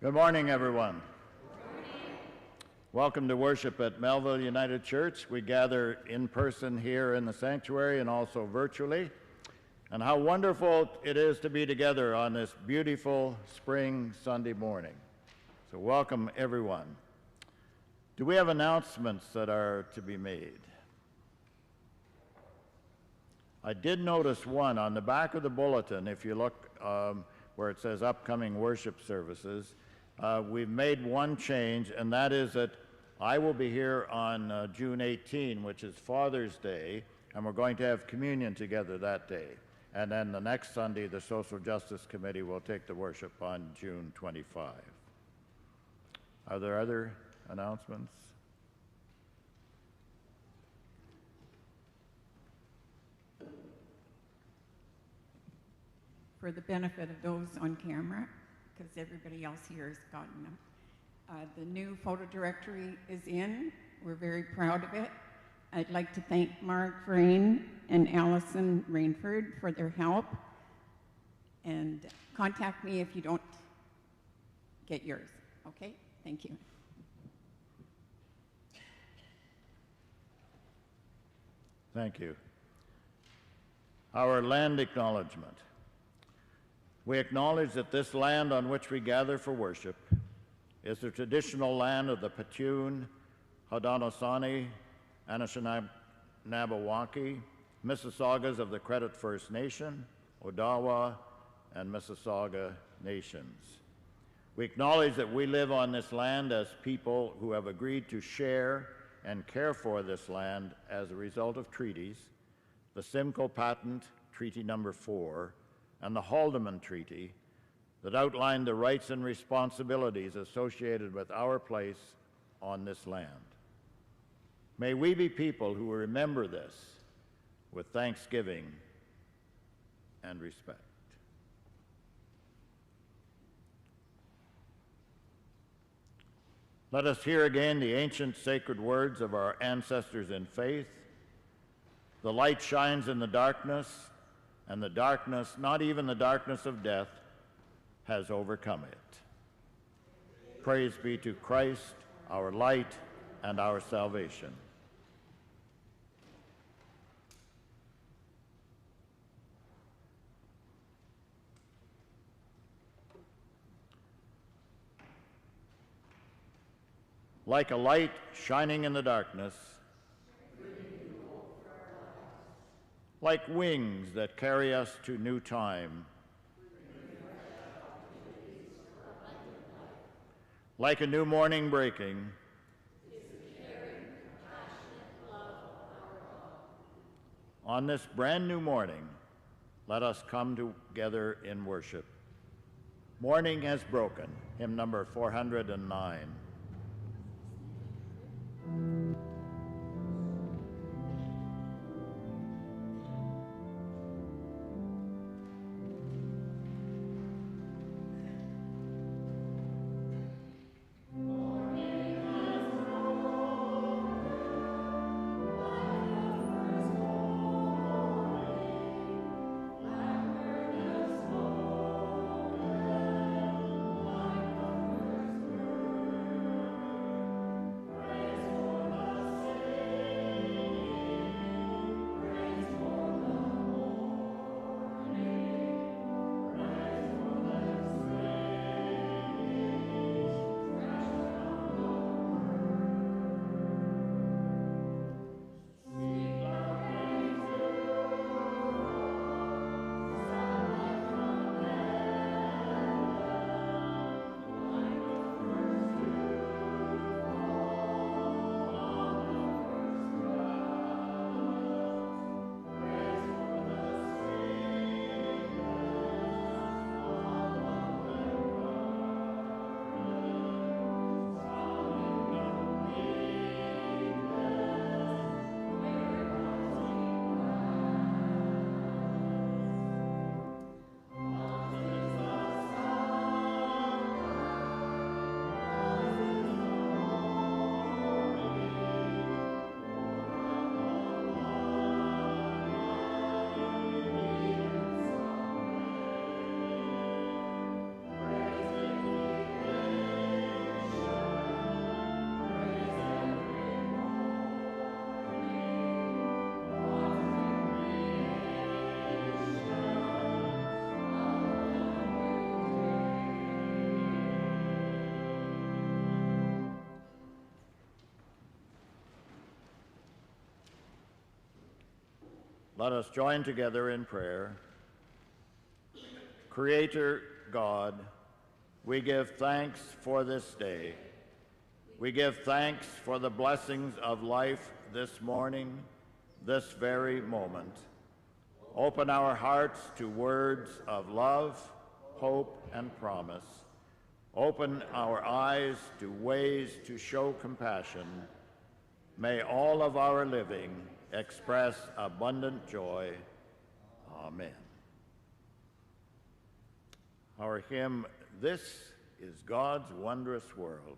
Good morning, everyone. Welcome to worship at Melville United Church. We gather in person here in the sanctuary and also virtually. And how wonderful it is to be together on this beautiful spring Sunday morning. So welcome, everyone. Do we have announcements that are to be made? I did notice one on the back of the bulletin. If you look where it says upcoming worship services, we've made one change, and that is that I will be here on June 18, which is Father's Day, and we're going to have communion together that day. And then the next Sunday, the Social Justice Committee will take the worship on June 25. Are there other announcements? For the benefit of those on camera, because everybody else here has gotten them. The new photo directory is in. We're very proud of it. I'd like to thank Mark Vrain and Allison Rainford for their help. And contact me if you don't get yours. Okay? Thank you. Thank you. Our land acknowledgement. We acknowledge that this land on which we gather for worship is the traditional land of the Petun, Haudenosaunee, Anishinaabewaki, Mississaugas of the Credit First Nation, Odawa, and Mississauga nations. We acknowledge that we live on this land as people who have agreed to share and care for this land as a result of treaties, the Simcoe Patent, Treaty Number 4, and the Haldeman Treaty that outlined the rights and responsibilities associated with our place on this land. May we be people who remember this with thanksgiving and respect. Let us hear again the ancient sacred words of our ancestors in faith. The light shines in the darkness, and the darkness, not even the darkness of death, has overcome it. Praise be to Christ, our light and our salvation. Like a light shining in the darkness, like wings that carry us to new time, like a new morning breaking, on this brand new morning, let us come together in worship. Morning has broken, hymn number 409. Let us join together in prayer. Creator God, we give thanks for this day. We give thanks for the blessings of life this morning, this very moment. Open our hearts to words of love, hope, and promise. Open our eyes to ways to show compassion. May all of our living express abundant joy. Amen. Our hymn, "This is God's Wondrous World."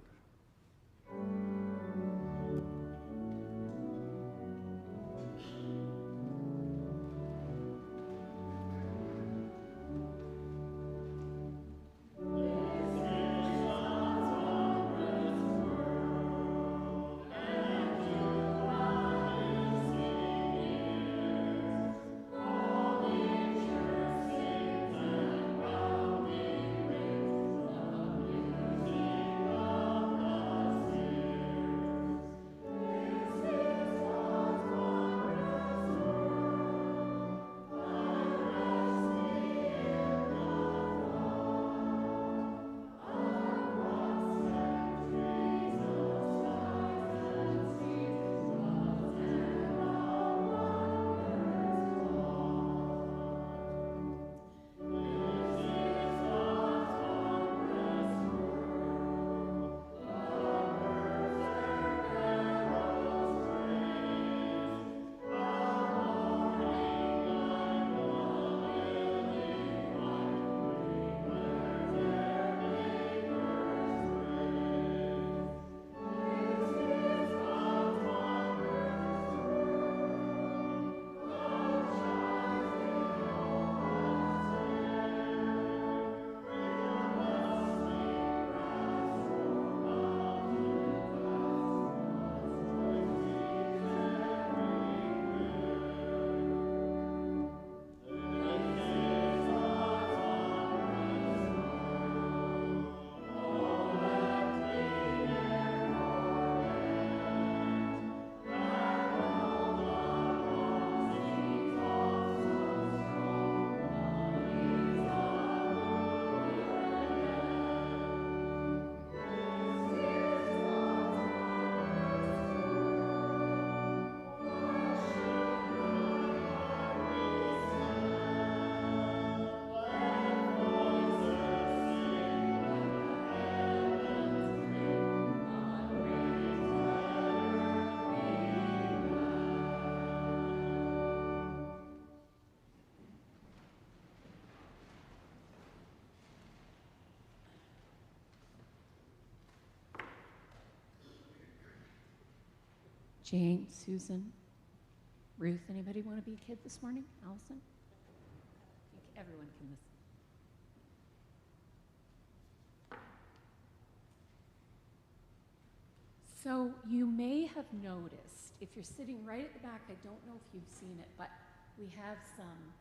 Jane, Susan, Ruth, anybody want to be a kid this morning? Allison? I think everyone can listen. So you may have noticed, if you're sitting right at the back, I don't know if you've seen it, but we have some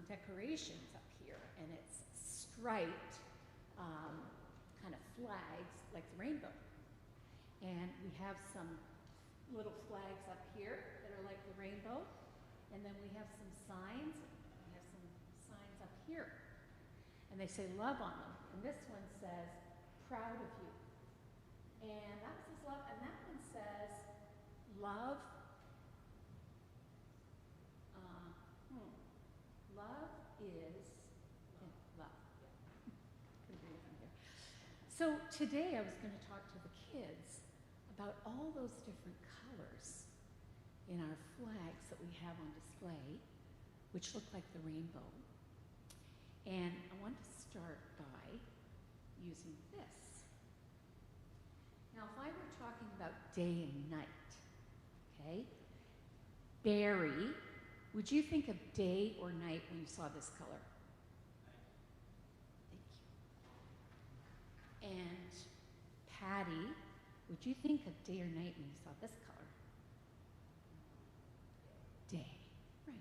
decorations up here, and it's striped kind of flags like the rainbow. And we have some little flags up here that are like the rainbow, and then we have some signs. We have some signs up here, and they say love on them. And this one says, proud of you. And that says love, and that one says love. Love is love. Couldn't read it from here. So today I was going to talk to the kids about all those different colors in our flags that we have on display, which look like the rainbow. And I want to start by using this. Now, if I were talking about day and night, okay, Barry, would you think of day or night when you saw this color? Thank you. And Patty, would you think of day or night when you saw this color? Day, right.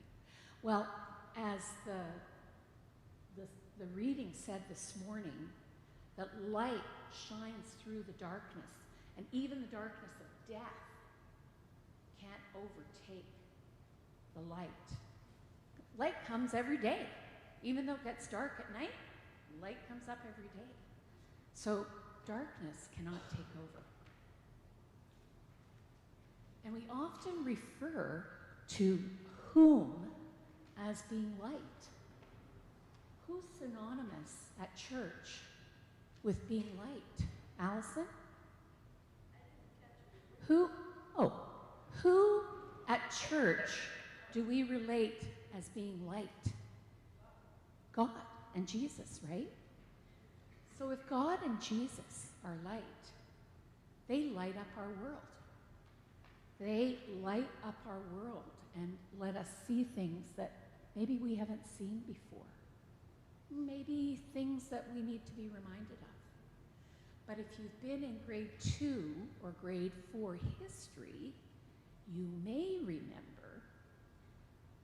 Well, as the reading said this morning, that light shines through the darkness, and even the darkness of death can't overtake the light Light comes every day. Even though it gets dark at night, light comes up every day. So darkness cannot take over. And we often refer to whom as being light. Who's synonymous at church with being light? Allison? Who at church do we relate as being light? God and Jesus, right? So if God and Jesus are light, they light up our world. They light up our world and let us see things that maybe we haven't seen before. Maybe things that we need to be reminded of. But if you've been in grade 2 or grade 4 history, you may remember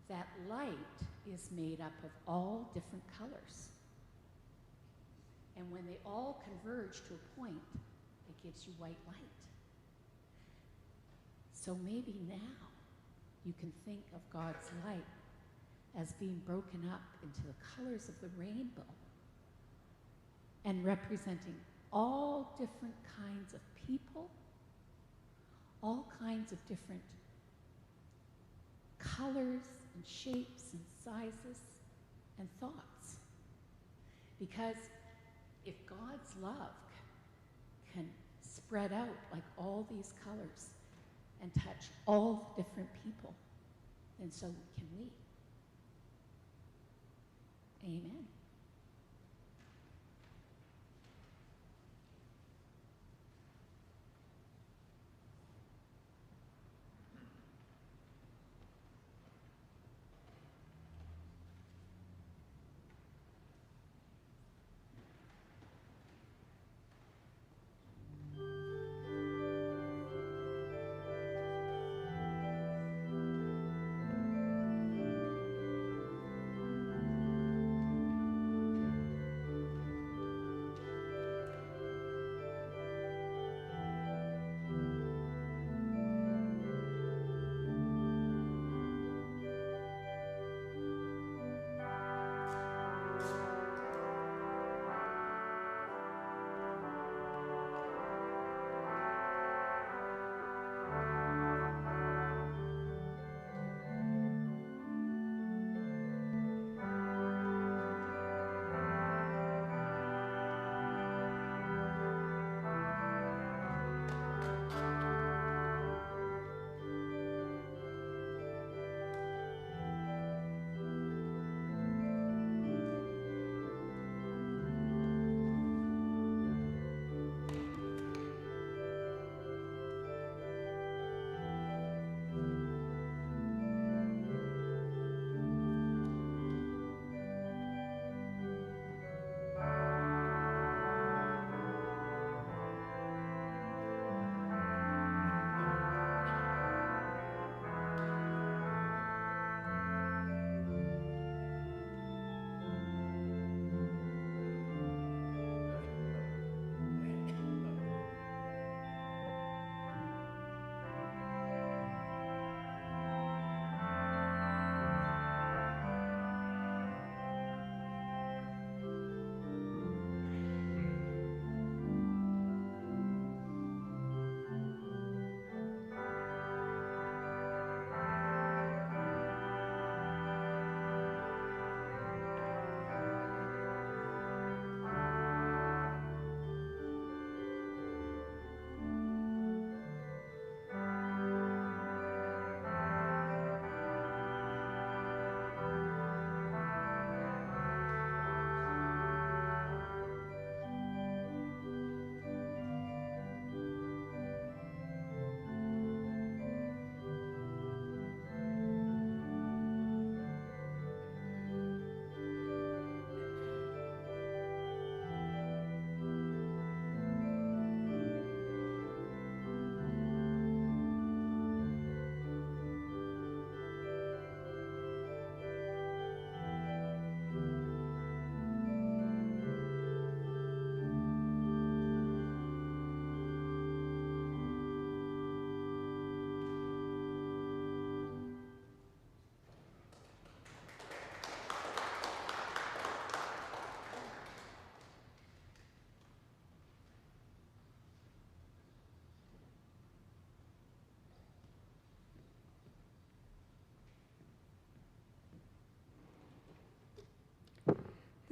that light is made up of all different colors. And when they all converge to a point, it gives you white light. So maybe now you can think of God's light as being broken up into the colors of the rainbow and representing all different kinds of people, all kinds of different colors and shapes and sizes and thoughts. Because if God's love can spread out like all these colors and touch all different people, then so can we. Amen.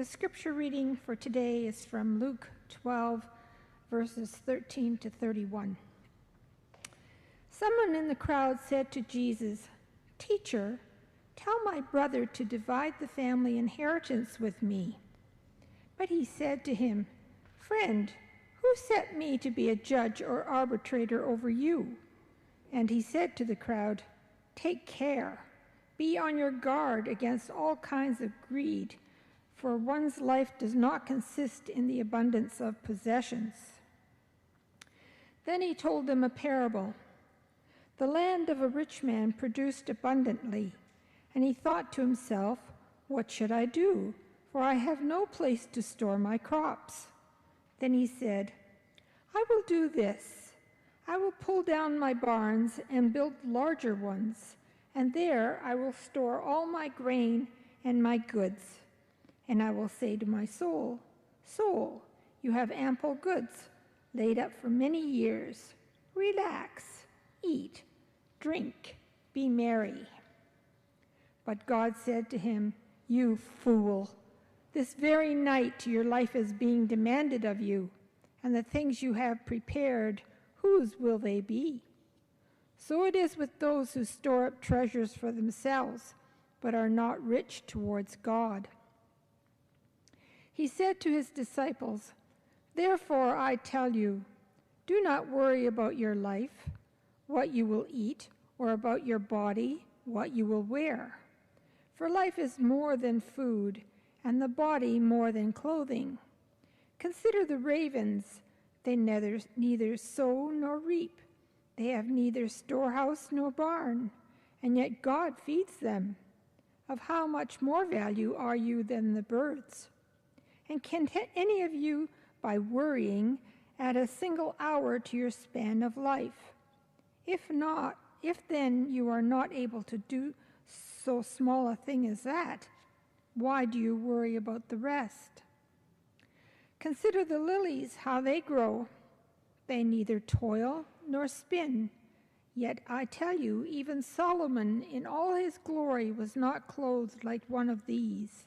The scripture reading for today is from Luke 12, verses 13 to 31. Someone in the crowd said to Jesus, "Teacher, tell my brother to divide the family inheritance with me." But he said to him, "Friend, who set me to be a judge or arbitrator over you?" And he said to the crowd, "Take care. Be on your guard against all kinds of greed, for one's life does not consist in the abundance of possessions." Then he told them a parable. The land of a rich man produced abundantly, and he thought to himself, "What should I do? For I have no place to store my crops." Then he said, "I will do this. I will pull down my barns and build larger ones, and there I will store all my grain and my goods. And I will say to my soul, 'Soul, you have ample goods laid up for many years. Relax, eat, drink, be merry.' But God said to him, 'You fool, this very night your life is being demanded of you, and the things you have prepared, whose will they be?' So it is with those who store up treasures for themselves, but are not rich towards God." He said to his disciples, "Therefore I tell you, do not worry about your life, what you will eat, or about your body, what you will wear. For life is more than food, and the body more than clothing. Consider the ravens. They neither sow nor reap. They have neither storehouse nor barn, and yet God feeds them. Of how much more value are you than the birds? And can any of you, by worrying, add a single hour to your span of life? If then you are not able to do so small a thing as that, why do you worry about the rest? Consider the lilies, how they grow. They neither toil nor spin. Yet I tell you, even Solomon in all his glory was not clothed like one of these.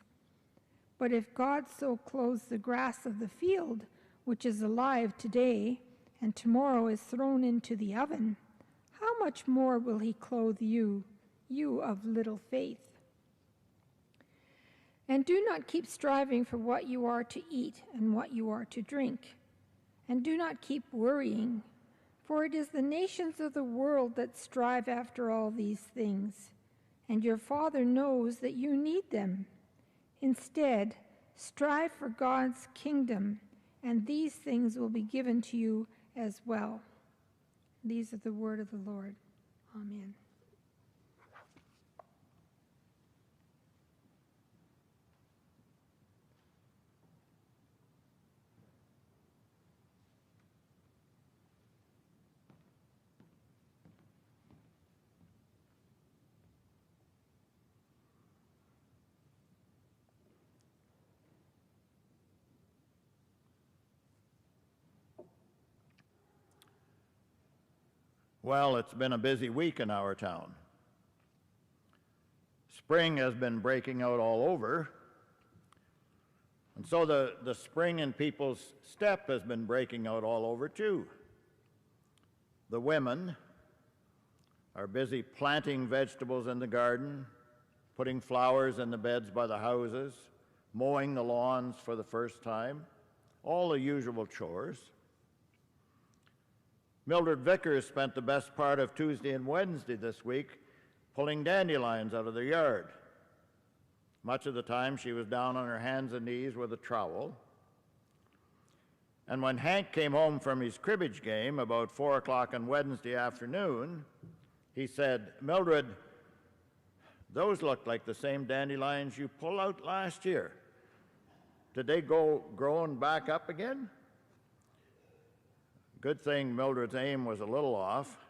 But if God so clothes the grass of the field, which is alive today and tomorrow is thrown into the oven, how much more will he clothe you, you of little faith? And do not keep striving for what you are to eat and what you are to drink. And do not keep worrying, for it is the nations of the world that strive after all these things, and your Father knows that you need them. Instead, strive for God's kingdom, and these things will be given to you as well." These are the word of the Lord. Amen. Well, it's been a busy week in our town. Spring has been breaking out all over, and so the spring in people's step has been breaking out all over too. The women are busy planting vegetables in the garden, putting flowers in the beds by the houses, mowing the lawns for the first time, all the usual chores. Mildred Vickers spent the best part of Tuesday and Wednesday this week pulling dandelions out of the yard. Much of the time she was down on her hands and knees with a trowel. And when Hank came home from his cribbage game about 4 o'clock on Wednesday afternoon, he said, "Mildred, those look like the same dandelions you pulled out last year. Did they go growing back up again?" Good thing Mildred's aim was a little off.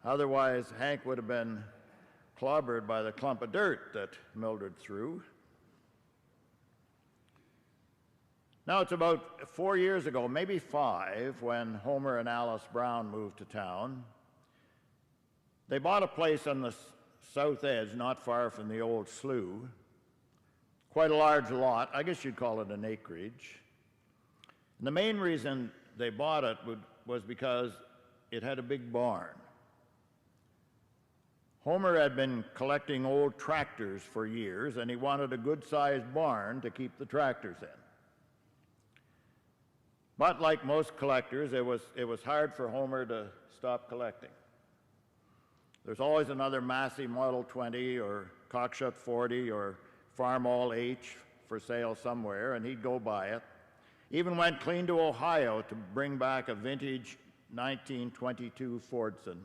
Otherwise, Hank would have been clobbered by the clump of dirt that Mildred threw. Now, it's about 4 years ago, maybe 5, when Homer and Alice Brown moved to town. They bought a place on the south edge, not far from the old slough. quite a large lot. I guess you'd call it an acreage. And the main reason they bought it was because it had a big barn. Homer had been collecting old tractors for years, and he wanted a good-sized barn to keep the tractors in. But like most collectors, it was hard for Homer to stop collecting. There's always another Massey Model 20 or Cockshut 40 or Farmall H for sale somewhere, and he'd go buy it. Even went clean to Ohio to bring back a vintage 1922 Fordson.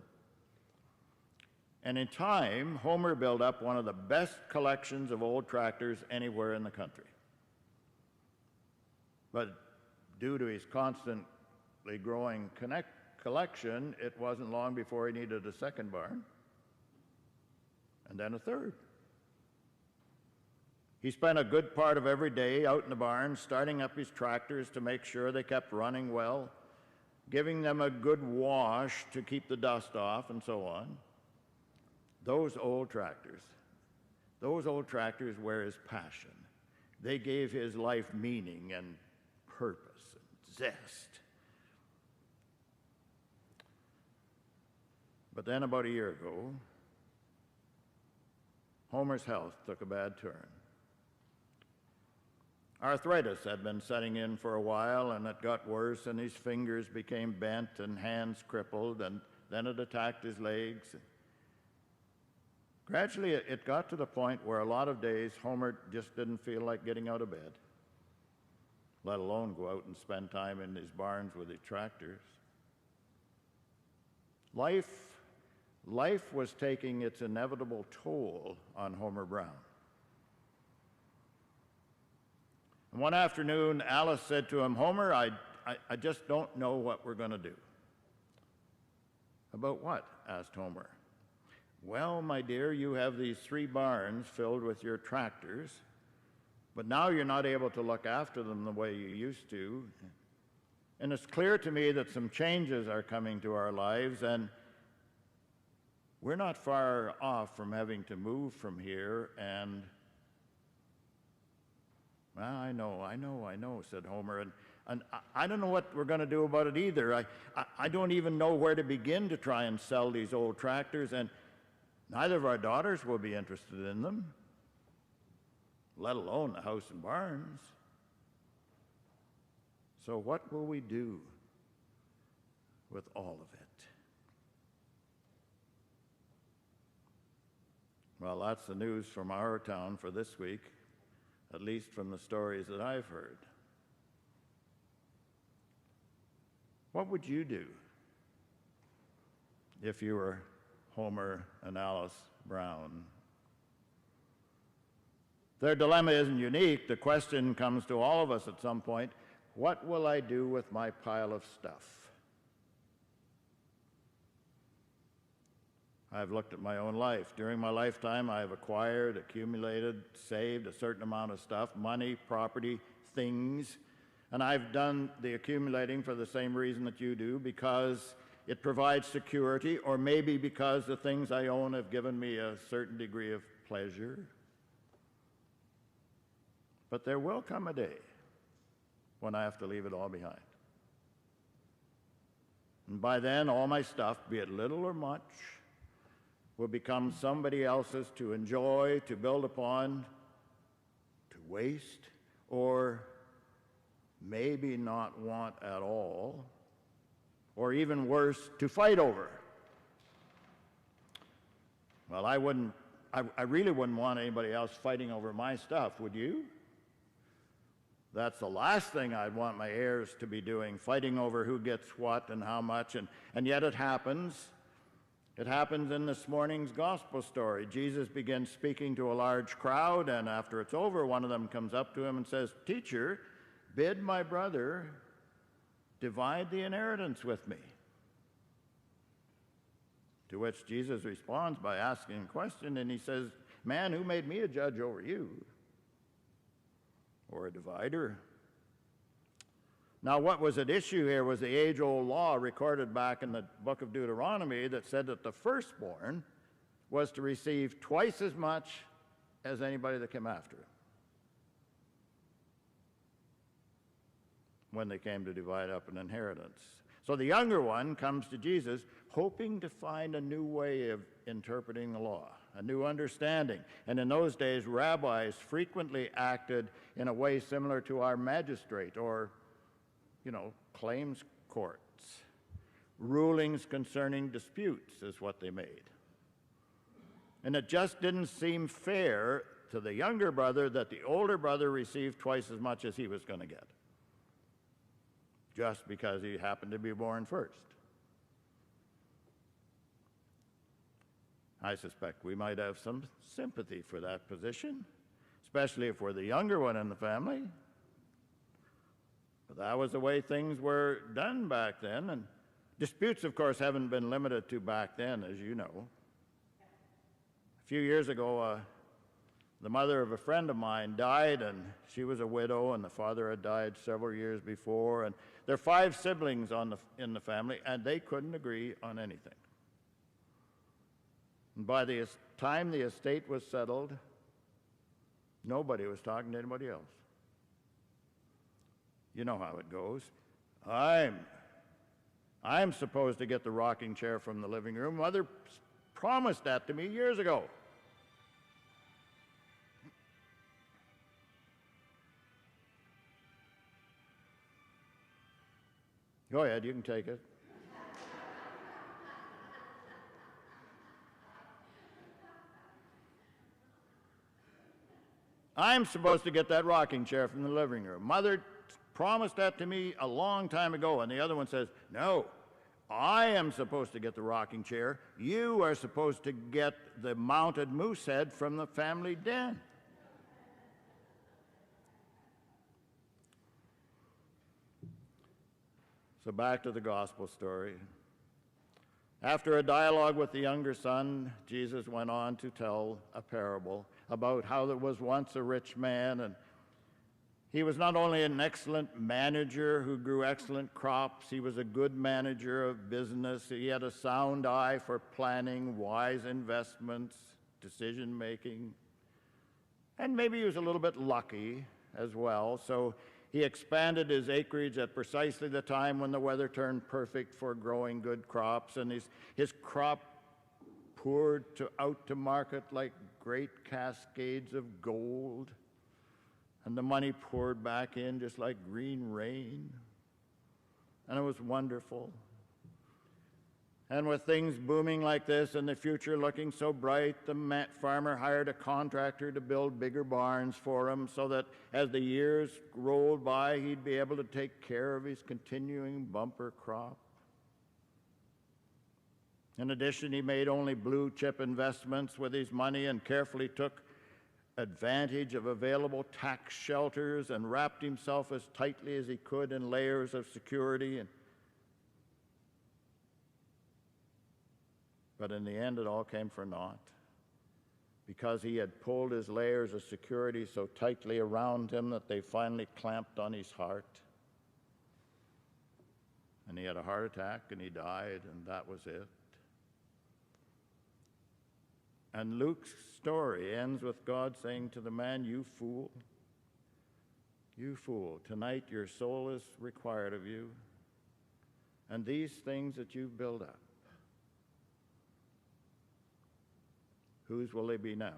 And in time, Homer built up one of the best collections of old tractors anywhere in the country. But due to his constantly growing collection, it wasn't long before he needed a second barn, and then a third. He spent a good part of every day out in the barn starting up his tractors to make sure they kept running well, giving them a good wash to keep the dust off, and so on. Those old tractors were his passion. They gave his life meaning and purpose and zest. But then about a year ago, Homer's health took a bad turn. Arthritis had been setting in for a while, and it got worse, and his fingers became bent and hands crippled, and then it attacked his legs. Gradually, it got to the point where a lot of days Homer just didn't feel like getting out of bed, let alone go out and spend time in his barns with his tractors. Life was taking its inevitable toll on Homer Brown. And one afternoon, Alice said to him, "Homer, I just don't know what we're going to do." "About what?" asked Homer. "Well, my dear, you have these 3 barns filled with your tractors, but now you're not able to look after them the way you used to. And it's clear to me that some changes are coming to our lives, and we're not far off from having to move from here, and..." "Well, I know," said Homer, and I don't know what we're going to do about it either. I don't even know where to begin to try and sell these old tractors, and neither of our daughters will be interested in them, let alone the house and barns. So what will we do with all of it?" Well, that's the news from our town for this week, at least from the stories that I've heard. What would you do if you were Homer and Alice Brown? Their dilemma isn't unique. The question comes to all of us at some point: what will I do with my pile of stuff? I've looked at my own life. During my lifetime, I have acquired, accumulated, saved a certain amount of stuff: money, property, things. And I've done the accumulating for the same reason that you do, because it provides security, or maybe because the things I own have given me a certain degree of pleasure. But there will come a day when I have to leave it all behind. And by then, all my stuff, be it little or much, will become somebody else's to enjoy, to build upon, to waste, or maybe not want at all, or even worse, to fight over. Well, I really wouldn't want anybody else fighting over my stuff, would you? That's the last thing I'd want my heirs to be doing, fighting over who gets what and how much, and yet it happens. It happens in this morning's gospel story. Jesus begins speaking to a large crowd, and after it's over, one of them comes up to him and says, "Teacher, bid my brother divide the inheritance with me." To which Jesus responds by asking a question, and he says, "Man, who made me a judge over you, or a divider?" Now, what was at issue here was the age-old law recorded back in the book of Deuteronomy that said that the firstborn was to receive twice as much as anybody that came after him. when they came to divide up an inheritance. So the younger one comes to Jesus hoping to find a new way of interpreting the law, a new understanding. And in those days, rabbis frequently acted in a way similar to our magistrate or, claims courts. Rulings concerning disputes is what they made. And it just didn't seem fair to the younger brother that the older brother received twice as much as he was going to get, just because he happened to be born first. I suspect we might have some sympathy for that position, especially if we're the younger one in the family. But that was the way things were done back then, and disputes, of course, haven't been limited to back then, as you know. A few years ago, the mother of a friend of mine died, and she was a widow, and the father had died several years before, and there are 5 siblings in the family, and they couldn't agree on anything. And by the time the estate was settled, nobody was talking to anybody else. You know how it goes. I'm supposed to get the rocking chair from the living room. Mother promised that to me years ago. Go ahead, you can take it. I'm supposed to get that rocking chair from the living room. Mother promised that to me a long time ago, and the other one says, no, I am supposed to get the rocking chair. You are supposed to get the mounted moose head from the family den. So back to the gospel story. After a dialogue with the younger son, Jesus went on to tell a parable about how there was once a rich man, and he was not only an excellent manager who grew excellent crops, he was a good manager of business. He had a sound eye for planning, wise investments, decision-making, and maybe he was a little bit lucky as well. So he expanded his acreage at precisely the time when the weather turned perfect for growing good crops, and his crop poured out to market like great cascades of gold, and the money poured back in just like green rain, and it was wonderful. And with things booming like this and the future looking so bright, the farmer hired a contractor to build bigger barns for him so that as the years rolled by, he'd be able to take care of his continuing bumper crop. In addition, he made only blue chip investments with his money and carefully took advantage of available tax shelters and wrapped himself as tightly as he could in layers of security. But in the end, it all came for naught, because he had pulled his layers of security so tightly around him that they finally clamped on his heart. And he had a heart attack, and he died, and that was it. And Luke's story ends with God saying to the man, you fool, tonight your soul is required of you, and these things that you've built up, whose will they be now?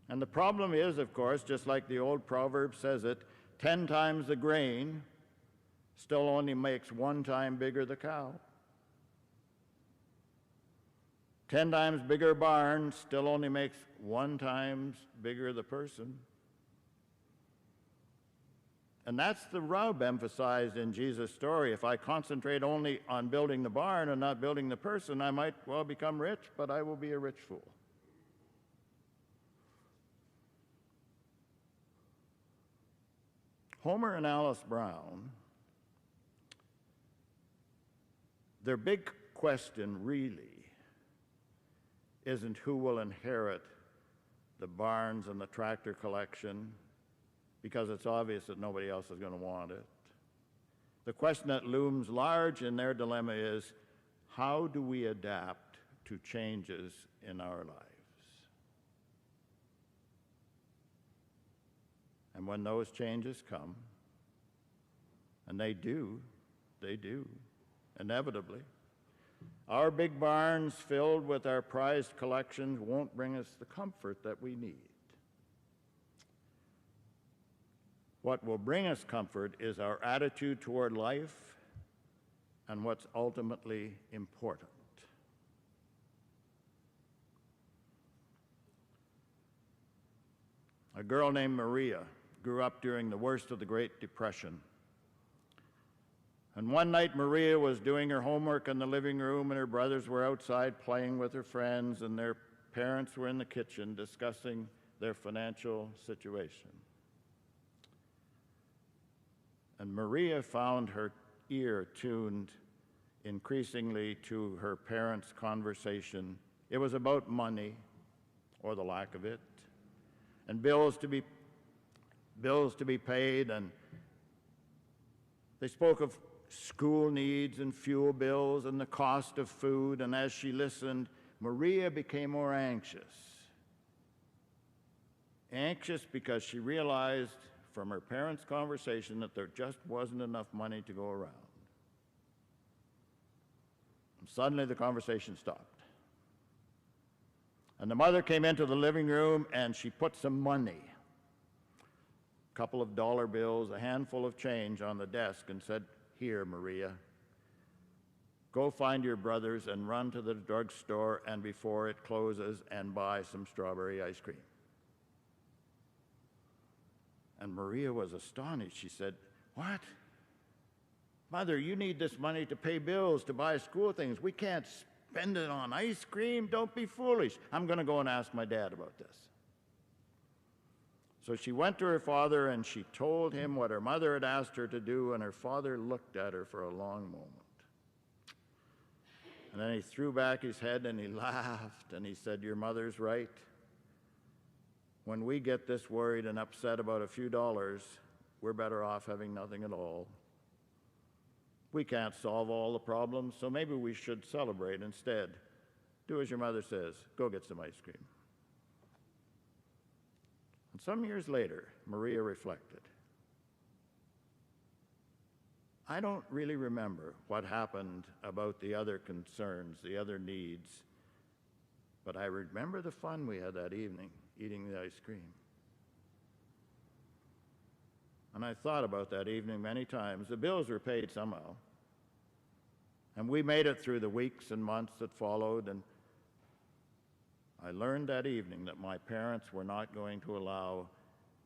And the problem is, of course, just like the old proverb says it, 10 times the grain still only makes 1 time bigger the cow. 10 times bigger barn still only makes 1 time bigger the person. And that's the rub emphasized in Jesus' story. If I concentrate only on building the barn and not building the person, I might well become rich, but I will be a rich fool. Homer and Alice Brown, their big question really isn't who will inherit the barns and the tractor collection, because it's obvious that nobody else is going to want it. The question that looms large in their dilemma is, how do we adapt to changes in our lives? And when those changes come, and they do, inevitably, our big barns filled with our prized collections won't bring us the comfort that we need. What will bring us comfort is our attitude toward life and what's ultimately important. A girl named Maria grew up during the worst of the Great Depression. And one night, Maria was doing her homework in the living room, and her brothers were outside playing with her friends, and their parents were in the kitchen discussing their financial situation. And Maria found her ear tuned increasingly to her parents' conversation. It was about money, or the lack of it, and bills to be paid, and they spoke of school needs and fuel bills and the cost of food, and as she listened, Maria became more anxious. Anxious because she realized from her parents' conversation that there just wasn't enough money to go around. And suddenly the conversation stopped. And the mother came into the living room and she put some money, a couple of dollar bills, a handful of change on the desk and said, "Here, Maria, go find your brothers and run to the drugstore and before it closes and buy some strawberry ice cream." And Maria was astonished. She said, "What? Mother, you need this money to pay bills, to buy school things. We can't spend it on ice cream. Don't be foolish. I'm going to go and ask my dad about this." So she went to her father and she told him what her mother had asked her to do, and her father looked at her for a long moment. And then he threw back his head and he laughed and he said, "Your mother's right. When we get this worried and upset about a few dollars, we're better off having nothing at all. We can't solve all the problems, so maybe we should celebrate instead. Do as your mother says. Go get some ice cream." And some years later, Maria reflected. I don't really remember what happened about the other concerns, the other needs, but I remember the fun we had that evening, eating the ice cream. And I thought about that evening many times. The bills were paid somehow. And we made it through the weeks and months that followed, and I learned that evening that my parents were not going to allow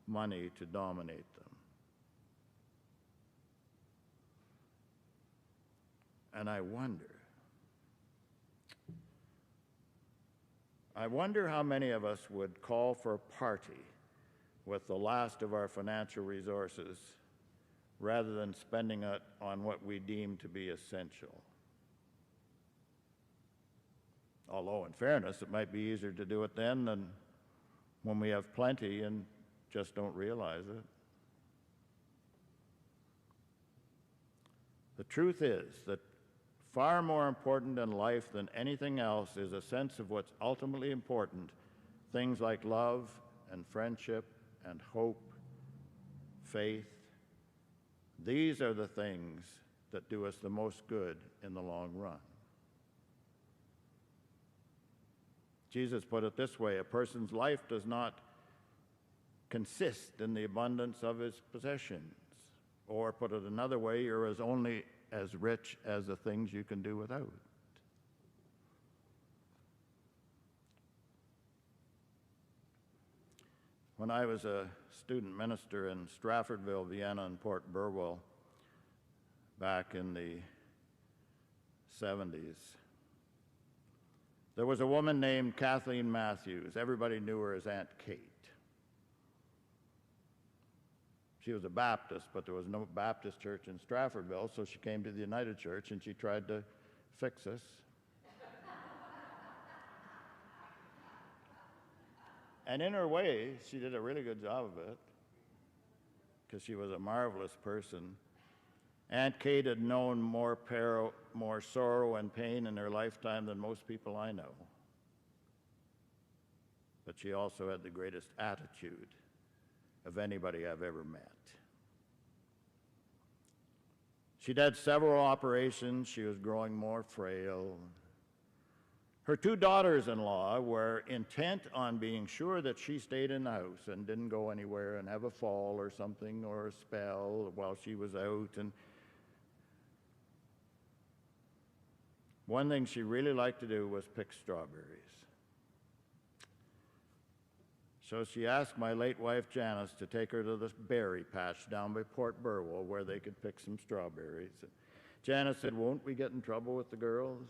money to dominate them. And I wonder how many of us would call for a party with the last of our financial resources rather than spending it on what we deem to be essential. Although, in fairness, it might be easier to do it then than when we have plenty and just don't realize it. The truth is that far more important in life than anything else is a sense of what's ultimately important, things like love and friendship and hope, faith. These are the things that do us the most good in the long run. Jesus put it this way: a person's life does not consist in the abundance of his possessions. Or put it another way, you're only as rich as the things you can do without. When I was a student minister in Straffordville, Vienna, and Port Burwell back in the 70s, there was a woman named Kathleen Matthews. Everybody knew her as Aunt Kate. She was a Baptist, but there was no Baptist church in Straffordville, so she came to the United Church and she tried to fix us. And in her way, she did a really good job of it, because she was a marvelous person. Aunt Kate had known more sorrow and pain in her lifetime than most people I know. But she also had the greatest attitude of anybody I've ever met. She'd had several operations. She was growing more frail. Her two daughters-in-law were intent on being sure that she stayed in the house and didn't go anywhere and have a fall or something or a spell while she was out. And one thing she really liked to do was pick strawberries. So she asked my late wife Janice to take her to this berry patch down by Port Burwell where they could pick some strawberries. And Janice said, "Won't we get in trouble with the girls?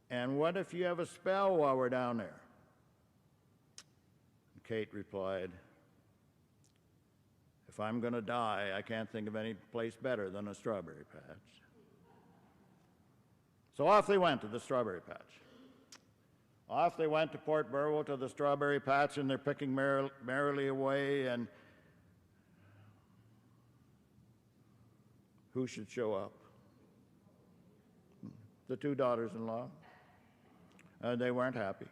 And what if you have a spell while we're down there?" And Kate replied, "If I'm going to die, I can't think of any place better than a strawberry patch." So off they went to the strawberry patch. Off they went to Port Burwell to the strawberry patch, and they're picking merrily away, and who should show up? The two daughters-in-law. They weren't happy.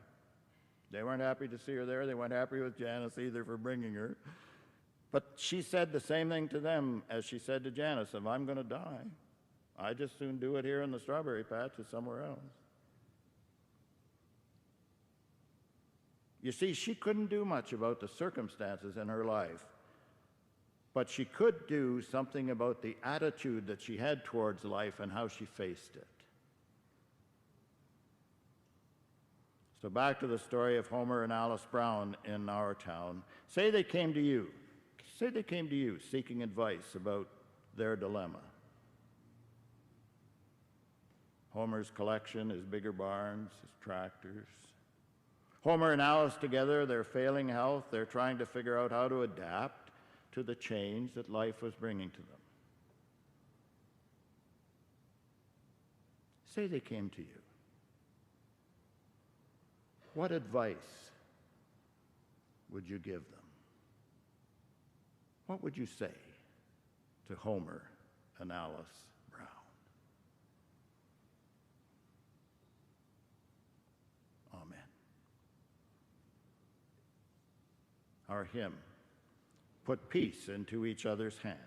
They weren't happy to see her there. They weren't happy with Janice either for bringing her. But she said the same thing to them as she said to Janice, "If I'm going to die, I just soon do it here in the strawberry patch as somewhere else." You see, she couldn't do much about the circumstances in her life, but she could do something about the attitude that she had towards life and how she faced it. So back to the story of Homer and Alice Brown in our town. Say they came to you seeking advice about their dilemma. Homer's collection, his bigger barns, his tractors. Homer and Alice together, their failing health, they're trying to figure out how to adapt to the change that life was bringing to them. Say they came to you. What advice would you give them? What would you say to Homer and Alice Brown? Amen. Our hymn, "Put Peace into Each Other's Hands."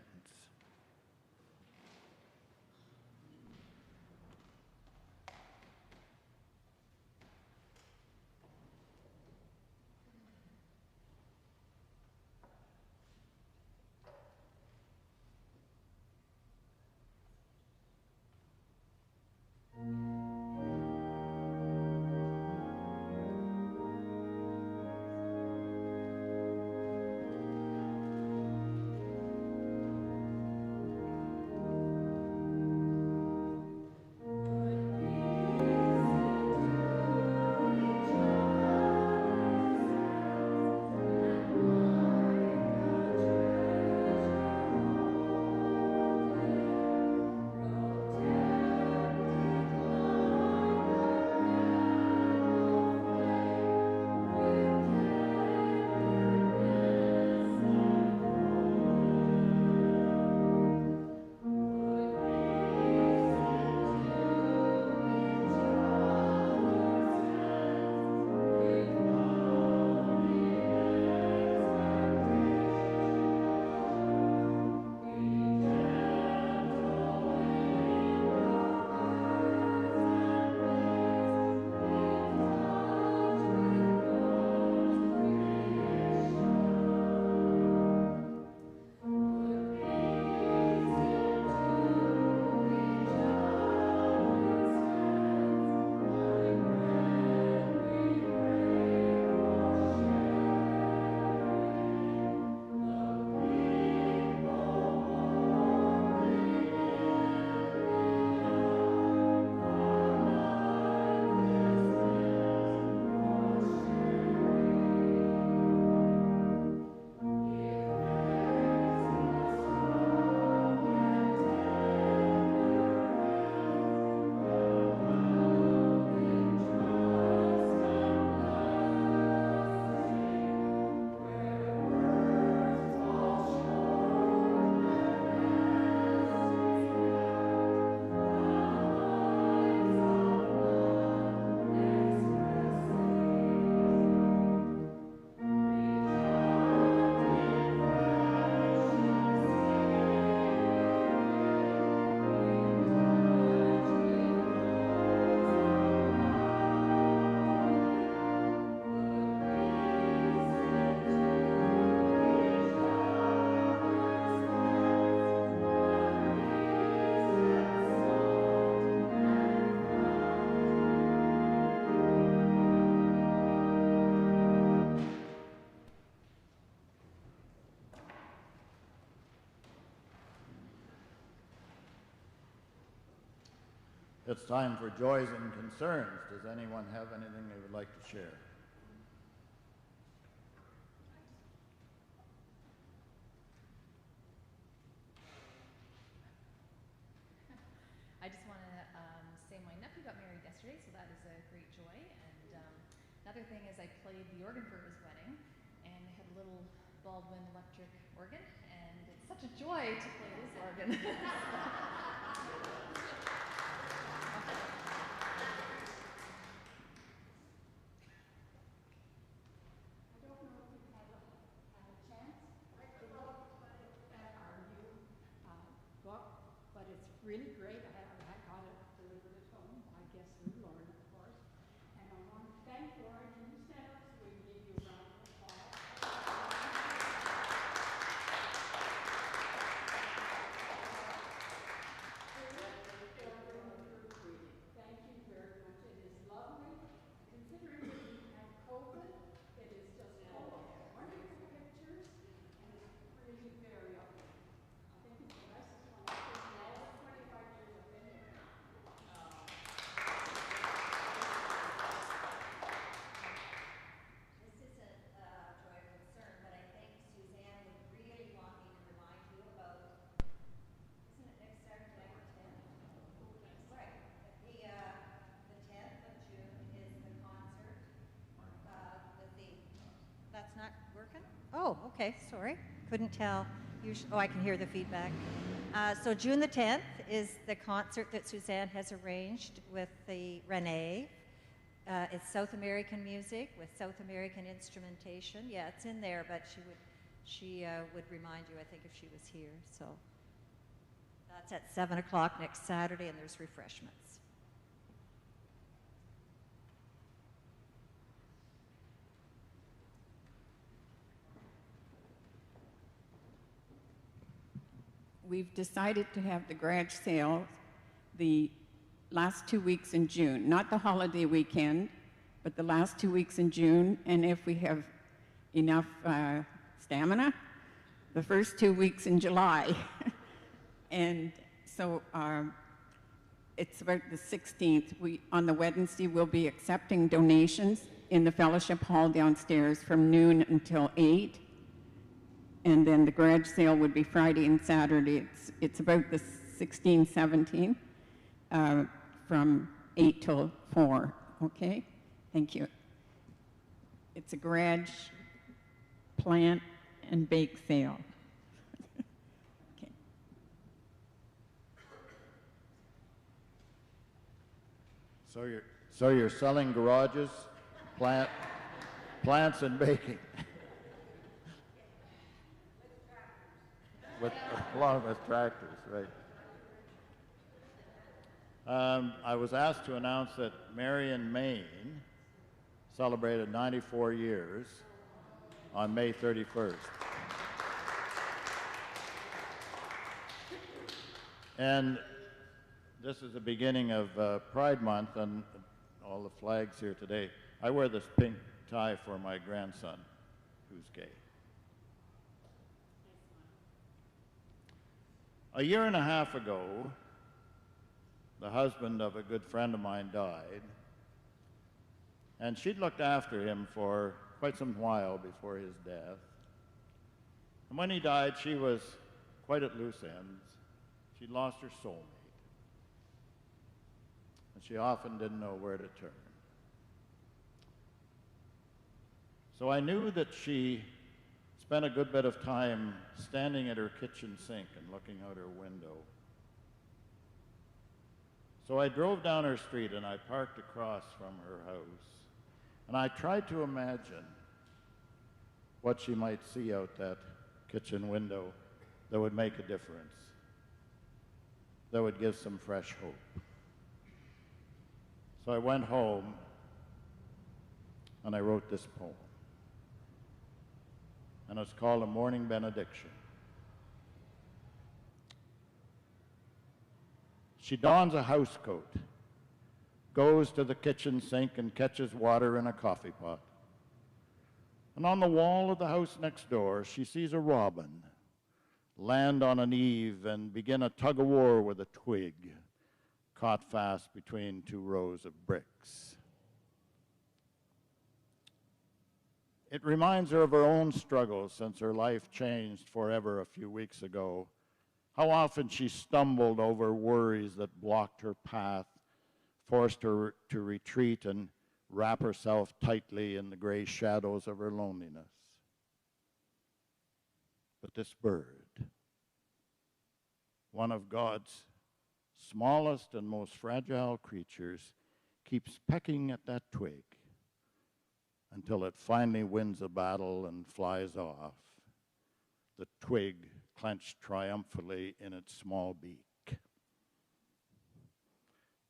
It's time for joys and concerns. Does anyone have anything they would like to share? I just want to say my nephew got married yesterday, so that is a great joy. And another thing is I played the organ for his wedding, and they had a little Baldwin electric organ, and it's such a joy to play this organ. Book, but it's really great. I got it delivered at home, I guess through Lauren, of course. And I want to thank Lauren and the center, so we can give you a round of applause. Thank you very much. It is lovely. Considering that we have COVID, it is just full of wonderful pictures, and it's really very ugly. I think it's the nicest one I've seen in all the 25 years I've been here. This isn't joy or concern, but I think Suzanne would really want me to remind you about, isn't it next Saturday, the 10th? Right. The 10th of June is the concert with the, that's not working? Oh, okay, sorry. Couldn't tell. Oh, I can hear the feedback. So June the 10th is the concert that Suzanne has arranged with the Renee. It's South American music with South American instrumentation. Yeah, it's in there, but she would remind you, I think, if she was here. So that's at 7 o'clock next Saturday, and there's refreshments. We've decided to have the garage sale the last 2 weeks in June, not the holiday weekend, but the last 2 weeks in June, and if we have enough stamina, the first 2 weeks in July. And so it's about the 16th. On the Wednesday, we'll be accepting donations in the fellowship hall downstairs from noon until 8. And then the garage sale would be Friday and Saturday. It's about the 16th, 17th, from 8 till 4, okay? Thank you. It's a garage, plant, and bake sale. Okay. So you're selling garages, plants and baking. Along with tractors, right. I was asked to announce that Marion, Maine celebrated 94 years on May 31st. And this is the beginning of Pride Month and all the flags here today. I wear this pink tie for my grandson, who's gay. A year and a half ago, the husband of a good friend of mine died, and she'd looked after him for quite some while before his death. And when he died, she was quite at loose ends. She'd lost her soulmate, and she often didn't know where to turn. So I knew that she spent a good bit of time standing at her kitchen sink and looking out her window. So I drove down her street and I parked across from her house, and I tried to imagine what she might see out that kitchen window that would make a difference, that would give some fresh hope. So I went home and I wrote this poem. And it's called A Morning Benediction. She dons a housecoat, goes to the kitchen sink and catches water in a coffee pot. And on the wall of the house next door, she sees a robin land on an eave and begin a tug-of-war with a twig, caught fast between two rows of bricks. It reminds her of her own struggles since her life changed forever a few weeks ago. How often she stumbled over worries that blocked her path, forced her to retreat and wrap herself tightly in the gray shadows of her loneliness. But this bird, one of God's smallest and most fragile creatures, keeps pecking at that twig until it finally wins a battle and flies off, the twig clenched triumphantly in its small beak.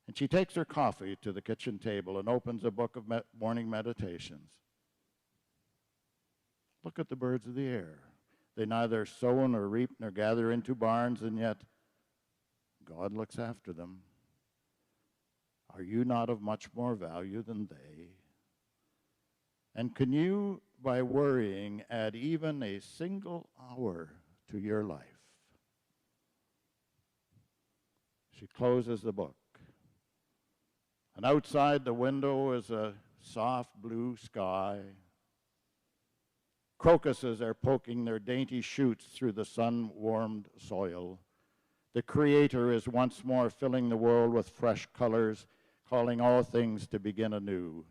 And she takes her coffee to the kitchen table and opens a book of morning meditations. Look at the birds of the air. They neither sow nor reap nor gather into barns, and yet God looks after them. Are you not of much more value than they? And can you, by worrying, add even a single hour to your life? She closes the book. And outside the window is a soft blue sky. Crocuses are poking their dainty shoots through the sun-warmed soil. The Creator is once more filling the world with fresh colors, calling all things to begin anew.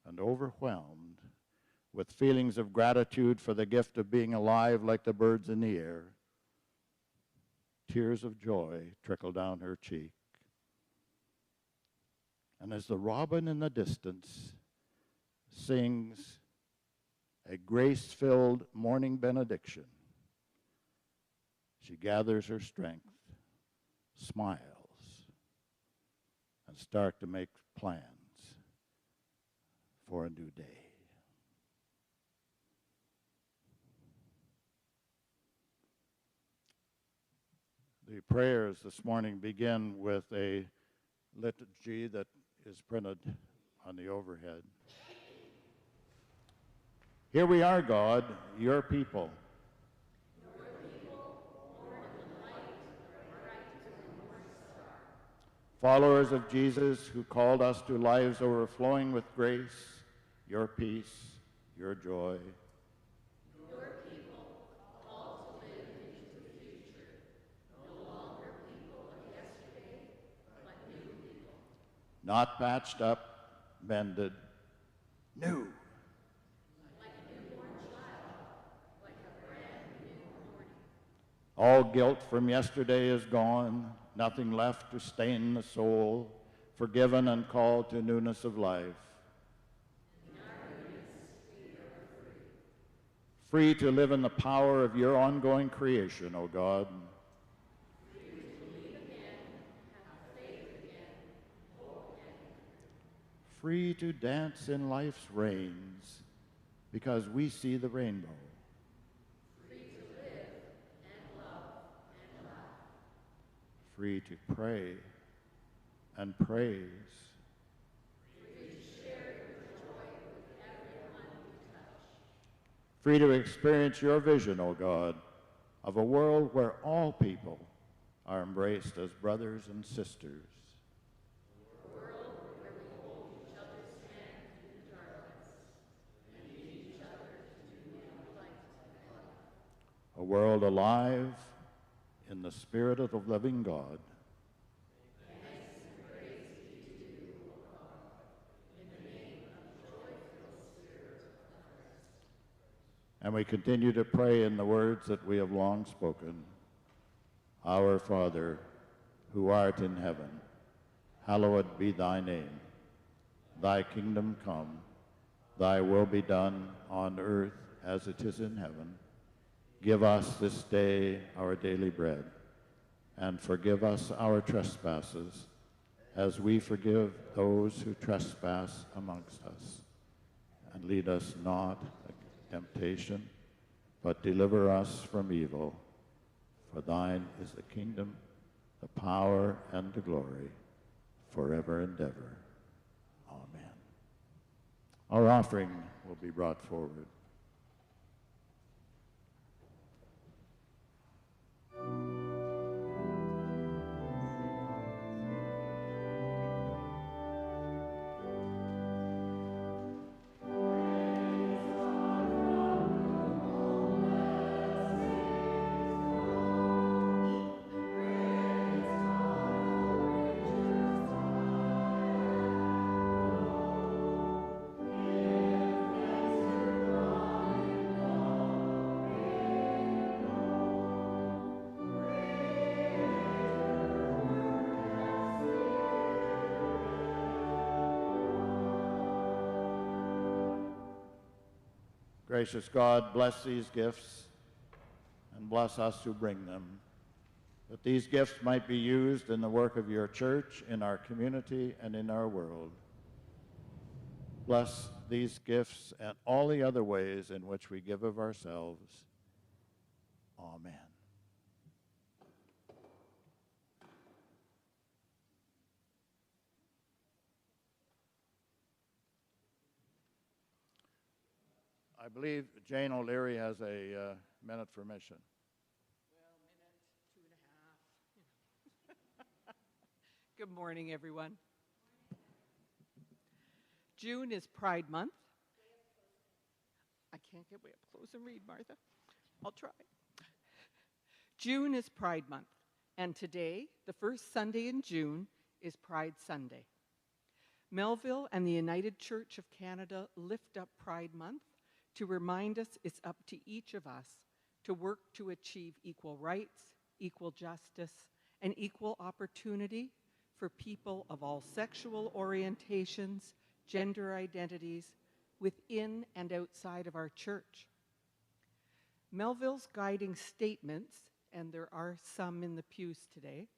And overwhelmed with feelings of gratitude for the gift of being alive like the birds in the air, tears of joy trickle down her cheek. And as the robin in the distance sings a grace-filled morning benediction, she gathers her strength, smiles, and starts to make plans for a new day. The prayers this morning begin with a liturgy that is printed on the overhead. Here we are, God, your people. Followers of Jesus who called us to lives overflowing with grace, your peace, your joy. Your people called to live into the future, no longer people of yesterday, but new people. Not patched up, mended, new. Like a newborn child, like a brand new morning. All guilt from yesterday is gone, nothing left to stain the soul, forgiven and called to newness of life. In our newness, we are free. Free to live in the power of your ongoing creation, O God. Free to believe again, have faith again, hope again. Free to dance in life's rains because we see the rainbow. Free to live and love and laugh. Free to pray and praise. Free to share your joy with everyone you touch. Free to experience your vision, O God, of a world where all people are embraced as brothers and sisters. A world where we hold each other's hand in the darkness and lead each other to new light and life. A world alive in the Spirit of the living God. Thanks and praise be to you, O God, in the name of the joy-filled Spirit of Christ. And we continue to pray in the words that we have long spoken. Our Father, who art in heaven, hallowed be thy name. Thy kingdom come, thy will be done on earth as it is in heaven. Give us this day our daily bread, and forgive us our trespasses, as we forgive those who trespass amongst us. And lead us not into temptation, but deliver us from evil. For thine is the kingdom, the power, and the glory, forever and ever. Amen. Our offering will be brought forward. Gracious God, bless these gifts and bless us who bring them, that these gifts might be used in the work of your church, in our community, and in our world. Bless these gifts and all the other ways in which we give of ourselves. Amen. I believe Jane O'Leary has a minute for mission. Well, minute, 2.5. Good morning, everyone. June is Pride Month. I can't get way up close and read, Martha. I'll try. June is Pride Month, and today, the first Sunday in June, is Pride Sunday. Melville and the United Church of Canada lift up Pride Month to remind us it's up to each of us to work to achieve equal rights, equal justice, and equal opportunity for people of all sexual orientations, gender identities, within and outside of our church. Melville's guiding statements, and there are some in the pews today,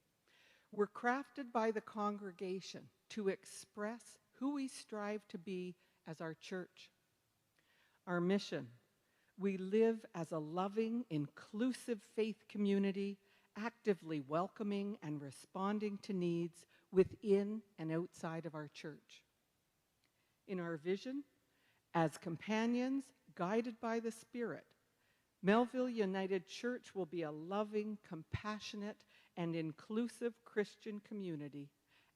were crafted by the congregation to express who we strive to be as our church. Our mission: we live as a loving, inclusive faith community, actively welcoming and responding to needs within and outside of our church. In our vision, as companions guided by the Spirit, Melville United Church will be a loving, compassionate, and inclusive Christian community,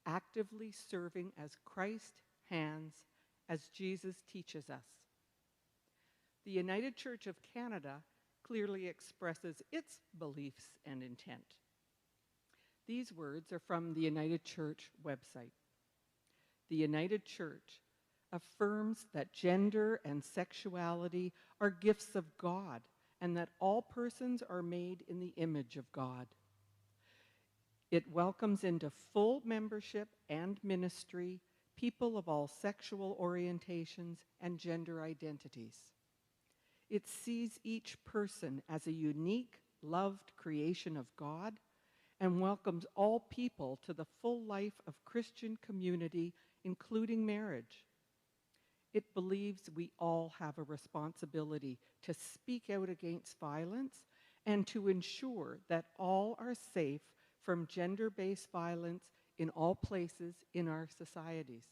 actively serving as Christ's hands as Jesus teaches us. The United Church of Canada clearly expresses its beliefs and intent. These words are from the United Church website. The United Church affirms that gender and sexuality are gifts of God and that all persons are made in the image of God. It welcomes into full membership and ministry people of all sexual orientations and gender identities. It sees each person as a unique, loved creation of God and welcomes all people to the full life of Christian community, including marriage. It believes we all have a responsibility to speak out against violence and to ensure that all are safe from gender-based violence in all places in our societies.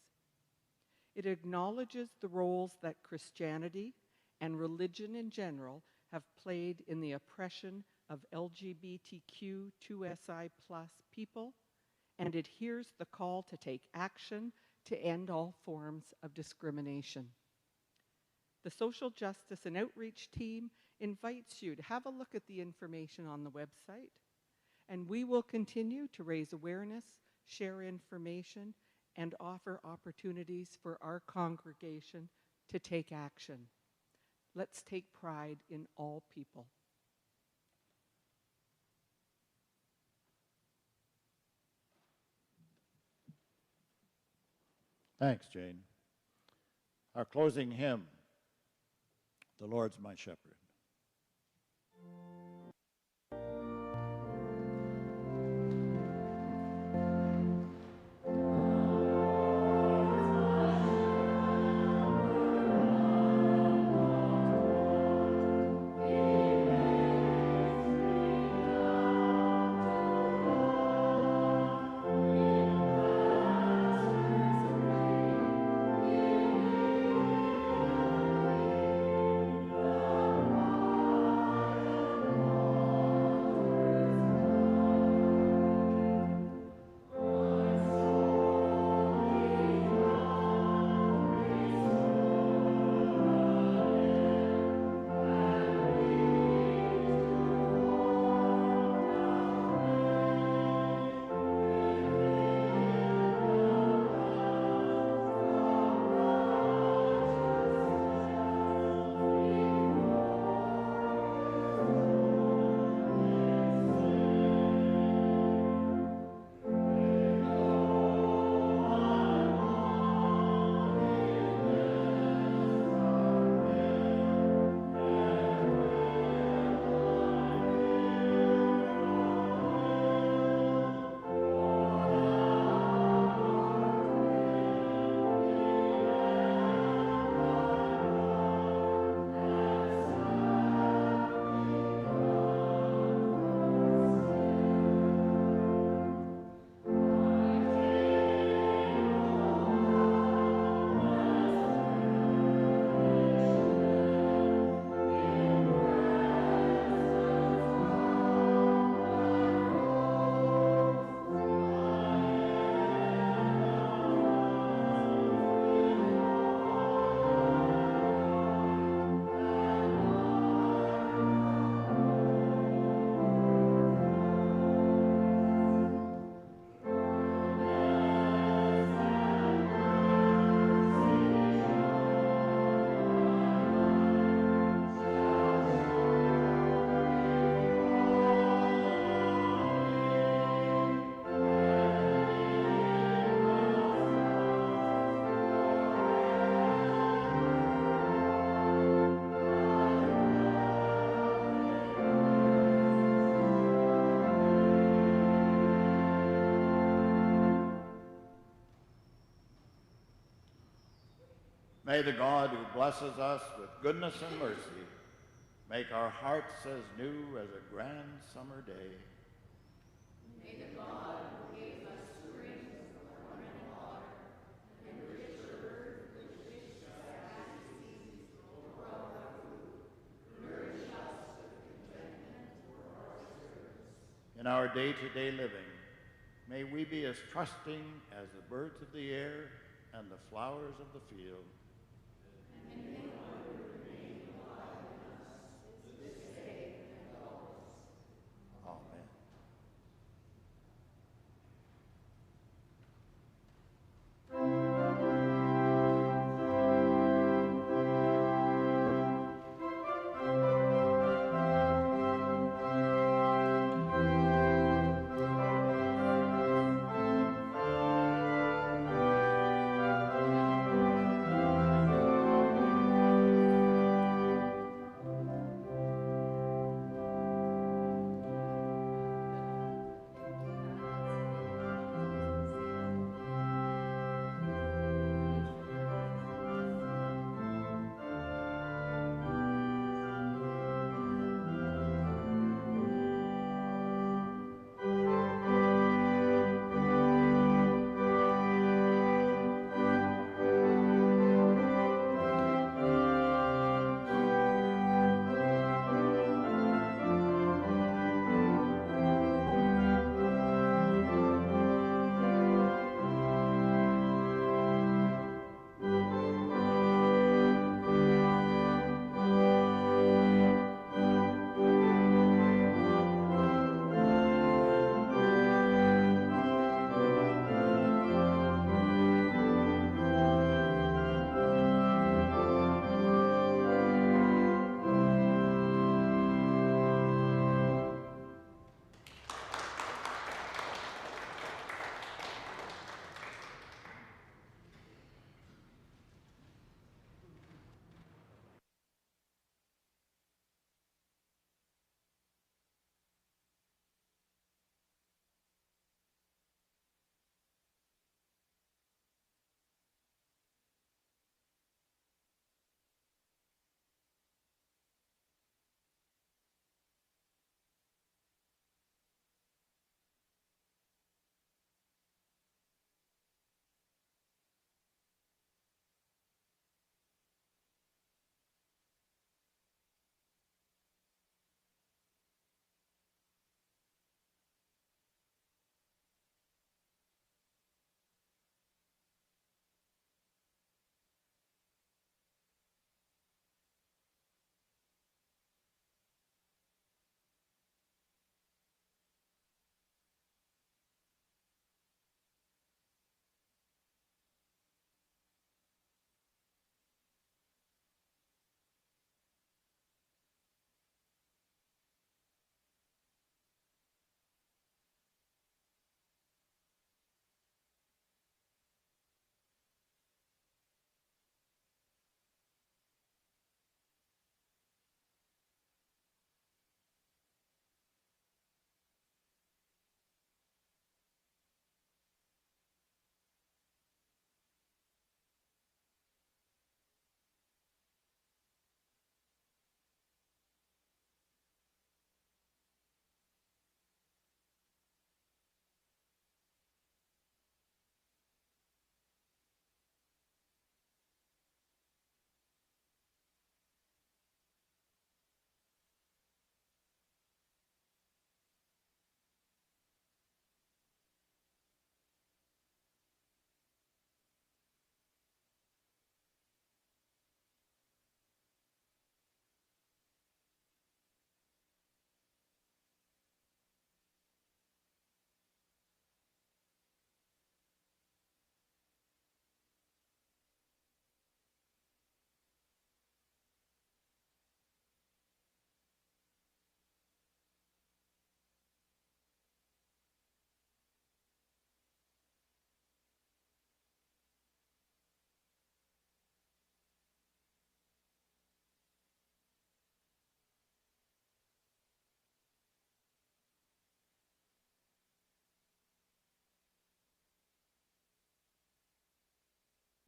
It acknowledges the roles that Christianity and religion in general have played in the oppression of LGBTQ2SI+ people, and it hears the call to take action to end all forms of discrimination. The Social Justice and Outreach team invites you to have a look at the information on the website, and we will continue to raise awareness, share information, and offer opportunities for our congregation to take action. Let's take pride in all people. Thanks, Jane. Our closing hymn, "The Lord's My Shepherd." May the God who blesses us with goodness and mercy make our hearts as new as a grand summer day. In our day-to-day living, may we be as trusting as the birds of the air and the flowers of the field. And